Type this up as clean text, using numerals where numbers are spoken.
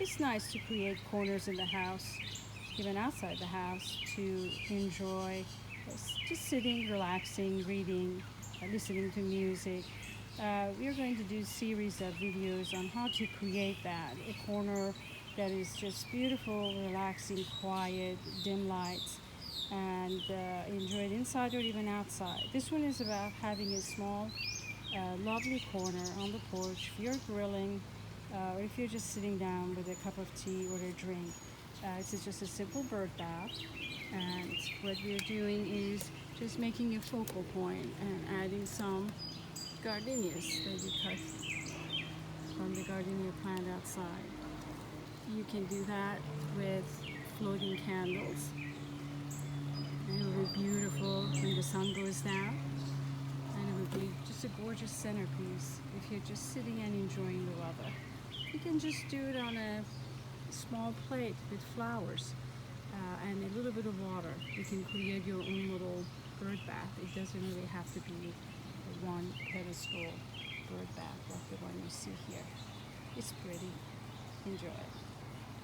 It's nice to create corners in the house, even outside the house, to enjoy just sitting, relaxing, reading, listening to music. We're going to do a series of videos on how to create that, a corner that is just beautiful, relaxing, quiet, dim lights, and enjoy it inside or even outside. This one is about having a small, lovely corner on the porch. If you're grilling, or if you're just sitting down with a cup of tea or a drink, it's just a simple bird bath. And what we're doing is just making a focal point and adding some gardenias that you cut from the gardenia plant outside. You can do that with floating candles, and it will be beautiful when the sun goes down, and it will be just a gorgeous centerpiece if you're just sitting and enjoying the weather. You can just do it on a small plate with flowers and a little bit of water. You can create your own little bird bath. It doesn't really have to be one pedestal bird bath like the one you see here. It's pretty. Enjoy.